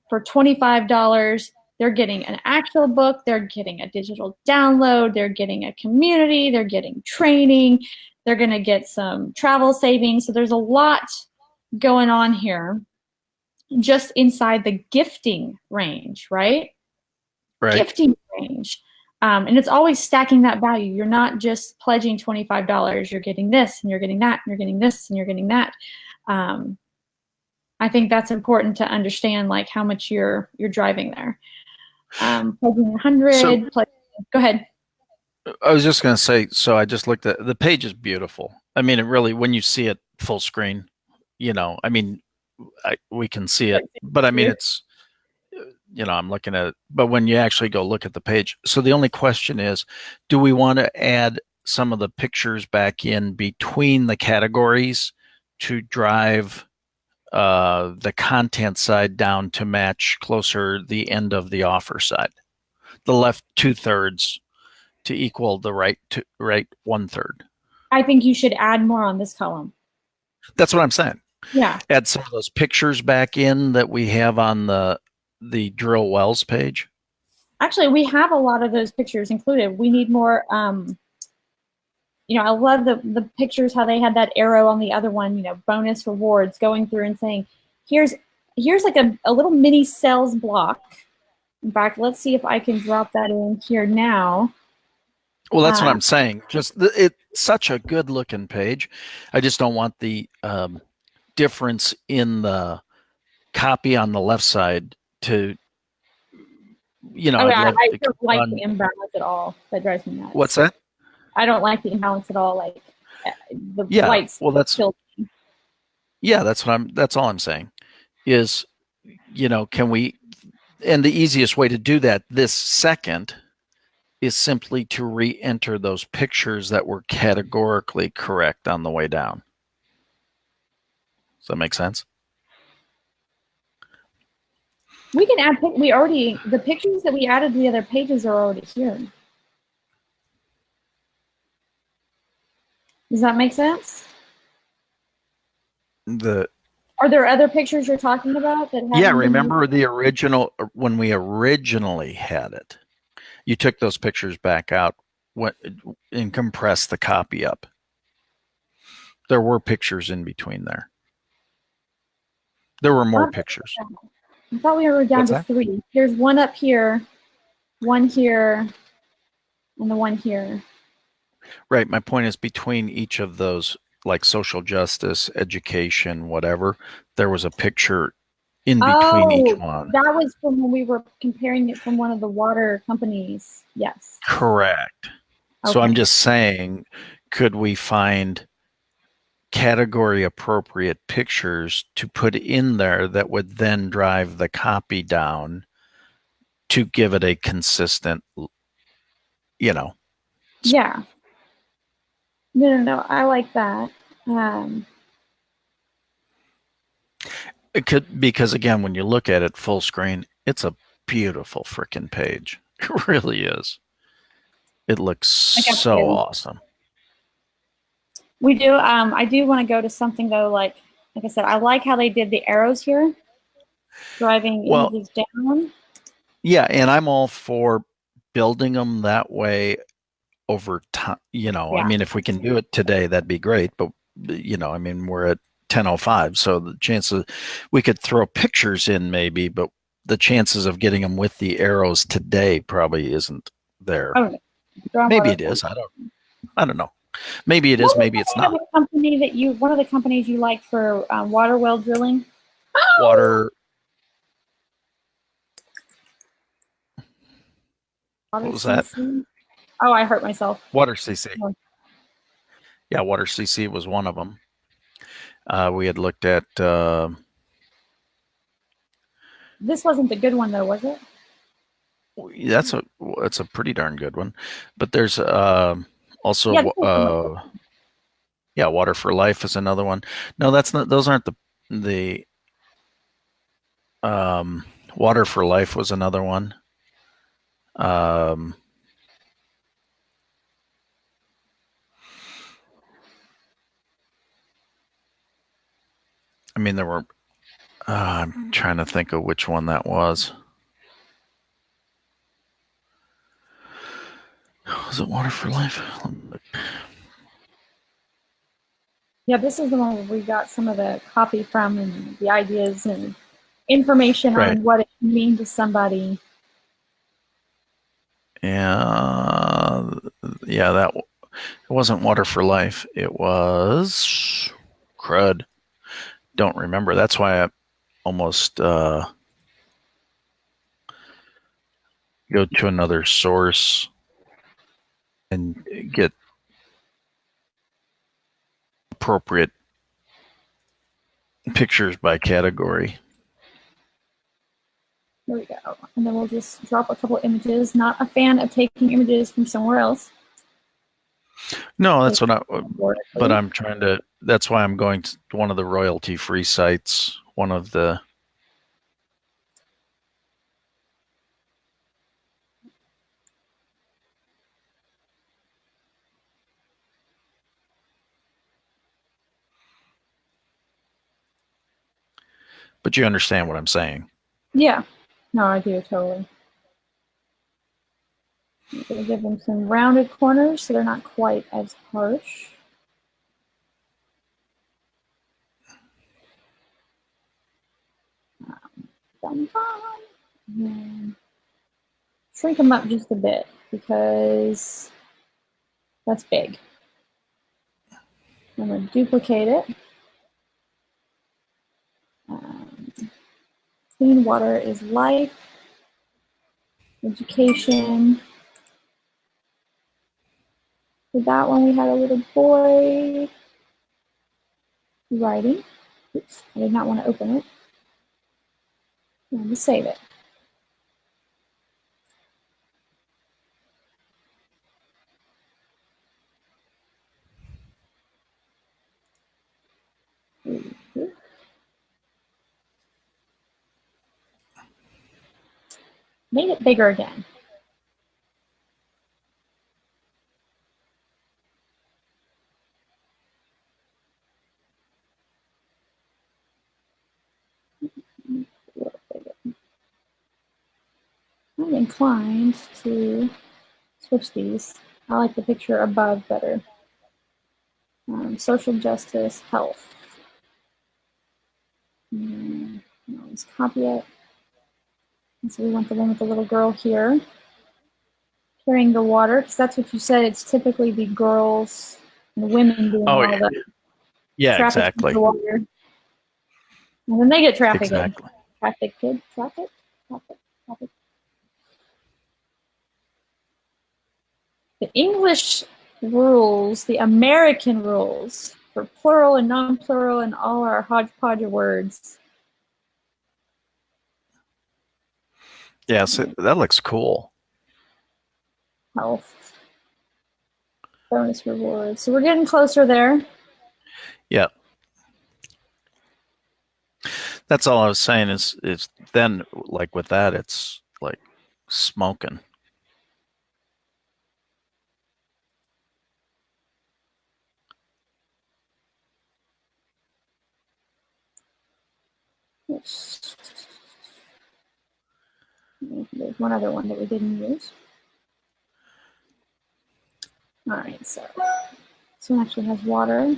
for $25. They're getting an actual book. They're getting a digital download. They're getting a community. They're getting training. They're going to get some travel savings. So there's a lot going on here just inside the gifting range, right? Right. Gifting range. And it's always stacking that value. You're not just pledging $25. You're getting this, and you're getting that, and you're getting this, and you're getting that. I think that's important to understand, like how much you're driving there. Plugging 100. So Go ahead. I was just going to say, so I just looked at the page is beautiful. I mean, it really, when you see it full screen, I mean, we can see it, but I mean, it's, I'm looking at it, but when you actually go look at the page, so the only question is, do we want to add some of the pictures back in between the categories to drive the content side down to match closer the end of the offer side, the left 2/3 to equal the right 1/3? I think you should add more on this column. That's what I'm saying. Yeah. Add some of those pictures back in that we have on the drill wells page. Actually, we have a lot of those pictures included. We need more. I love the pictures, how they had that arrow on the other one, bonus rewards, going through and saying, here's like a little mini sales block. In fact, let's see if I can drop that in here now. Well, that's what I'm saying. Just it's such a good looking page. I just don't want the difference in the copy on the left side to, I don't like the imbalance at all. That drives me nuts. What's that? I don't like the imbalance at all. Like the lights. Well, that's all I'm saying is, can we, and the easiest way to do that this second is simply to re-enter those pictures that were categorically correct on the way down. Does that make sense? We can add, the pictures that we added to the other pages are already here. Does that make sense? Are there other pictures you're talking about that? Yeah, remember the original, when we originally had it, you took those pictures back out and compressed the copy up. There were pictures in between there. There were more pictures. I thought we were down to 3. There's one up here, one here, and the one here. Right. My point is, between each of those, like social justice, education, whatever, there was a picture in between each one. That was from when we were comparing it from one of the water companies. Yes. Correct. Okay. So I'm just saying, could we find category appropriate pictures to put in there that would then drive the copy down to give it a consistent, Yeah. No. I like that. It could, because again, when you look at it full screen, it's a beautiful freaking page. It really is. It looks so awesome. We do. I do want to go to something though, like I said, I like how they did the arrows here, driving images down. Yeah, and I'm all for building them that way over time. I mean, if we can do it today, that'd be great. But I mean, we're at 10:05, so the chances we could throw pictures in maybe, but the chances of getting them with the arrows today probably isn't there. Maybe it is. I don't know. Maybe it is. Maybe it's not. One of the companies you like for water well drilling. Water. What was that? Oh, I hurt myself. Water CC. Yeah, Water CC was one of them. We had looked at. This wasn't the good one, though, was it? That's a pretty darn good one. But there's also Water for Life is another one. No, that's not. Those aren't the. Water for Life was another one. I mean, there were. I'm trying to think of which one that was. Was it Water for Life? Yeah, this is the one where we got some of the copy from and the ideas and information on what it can mean to somebody. Yeah, that it wasn't Water for Life. It was crud. Don't remember. That's why almost go to another source and get appropriate pictures by category. There we go. And then we'll just drop a couple images. Not a fan of taking images from somewhere else. No, that's what but I'm trying to, that's why I'm going to one of the royalty-free sites, one of the, but you understand what I'm saying. Yeah. No, I do totally. I'm going to give them some rounded corners so they're not quite as harsh. And shrink them up just a bit because that's big. I'm going to duplicate it. Clean water is life. Education. For that one, we had a little boy writing. Oops, I did not want to open it. I'm going to save it. Made it bigger again. I'm inclined to switch these. I like the picture above better. Social justice, health. Let's copy it. And so we want the one with the little girl here. Carrying the water, because that's what you said. It's typically the girls and women doing all that. Yeah, exactly. The water. And then they get trafficked. Exactly. Trafficked. The English rules, the American rules for plural and non-plural and all our hodgepodge of words. Yeah, so that looks cool. Health. Bonus rewards. So we're getting closer there. Yeah. That's all I was saying is then like with that, it's like smoking. There's one other one that we didn't use. All right, so this one actually has water.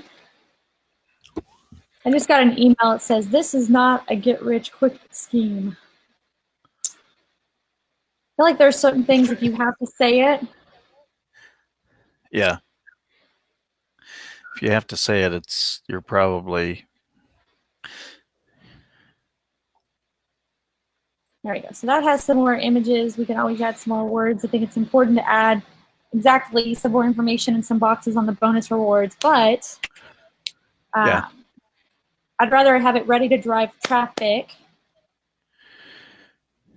I just got an email that says, this is not a get-rich-quick scheme. I feel like there's certain things if you have to say it. Yeah. If you have to say it, you're probably... There we go. So that has some more images. We can always add some more words. I think it's important to add exactly some more information in some boxes on the bonus rewards, but yeah. I'd rather have it ready to drive traffic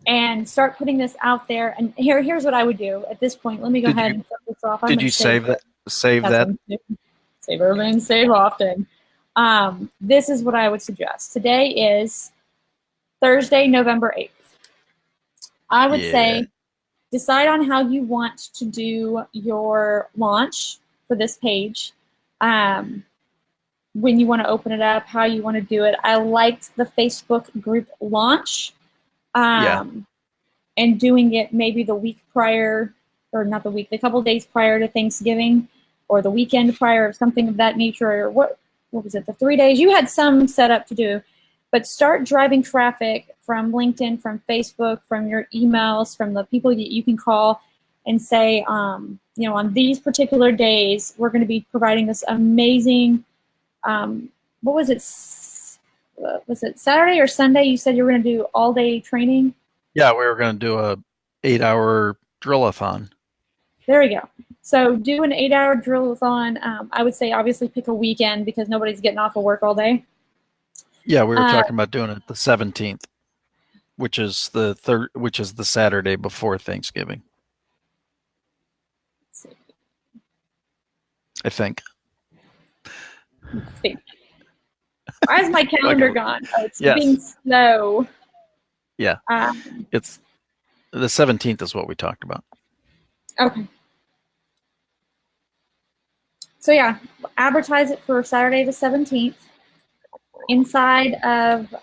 and start putting this out there. And here's what I would do at this point. Let me go ahead and set this off. Did you save that? Save that? Save everything, save often. This is what I would suggest. Today is Thursday, November 8th. I would say decide on how you want to do your launch for this page. When you want to open it up, how you want to do it. I liked the Facebook group launch. And doing it maybe the week prior, or not the week, a couple days prior to Thanksgiving, or the weekend prior, or something of that nature, or what was it, the 3 days? You had some set up to do, but start driving traffic from LinkedIn, from Facebook, from your emails, from the people that you can call and say, you know, on these particular days, we're going to be providing this amazing, what was it, was it Saturday or Sunday? You said you were going to do all day training. Yeah, we were going to do a 8-hour drillathon. There we go. So do an 8-hour drillathon. I would say obviously pick a weekend because nobody's getting off of work all day. Yeah, we were talking about doing it the 17th, which is the Saturday before Thanksgiving. Let's see. I think. Why is my calendar gone? Oh, it's being slow. Yeah. It's the 17th is what we talked about. Okay. So yeah, advertise it for Saturday the 17th inside of,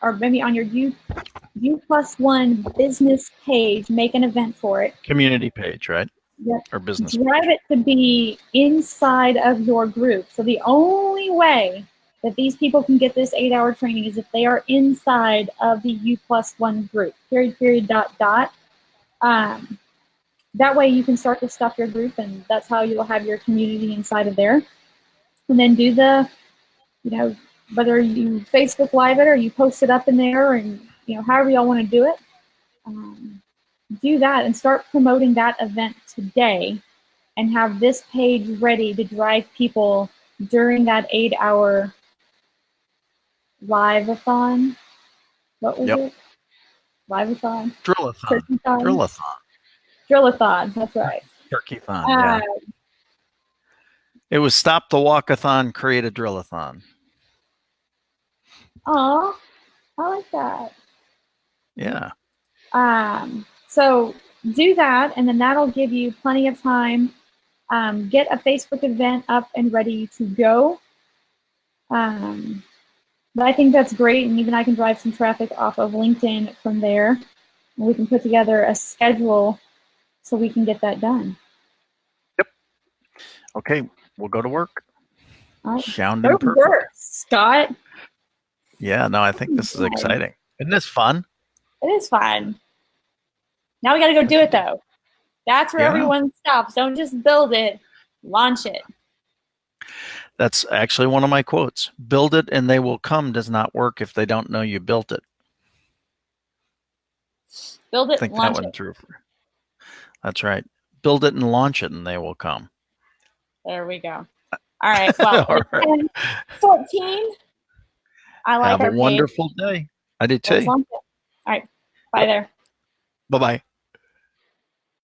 or maybe on your U+1 business page, make an event for it. Community page, right? Yep. Or business Drive page. it to be inside of your group. So the only way that these people can get this 8-hour training is if they are inside of the U+1 group, period, dot. That way you can start to stuff your group, and that's how you'll have your community inside of there. And then do the, whether you Facebook Live it or you post it up in there, and however y'all want to do it, do that and start promoting that event today, and have this page ready to drive people during that 8-hour live-a-thon. What was it? Live-a-thon? Drillathon. Drillathon, that's right. Turkey-thon, yeah. It was Stop the Walk-a-thon, Create a Drillathon. Aw, I like that. Yeah. So do that, and then that'll give you plenty of time. Get a Facebook event up and ready to go. But I think that's great, and even I can drive some traffic off of LinkedIn from there. And we can put together a schedule so we can get that done. Yep. Okay, we'll go to work. All right. Sounding perfect. Work, Scott. Yeah, no, I think this is exciting. Isn't this fun? It is fun. Now we got to go do it, though. That's where everyone stops. Don't just build it, launch it. That's actually one of my quotes. Build it and they will come does not work if they don't know you built it. Build it, think launch that one it. through. That's right. Build it and launch it and they will come. There we go. All right. Well, All right. 14. I like Have a wonderful day. I did too. All right. Bye there. Bye-bye.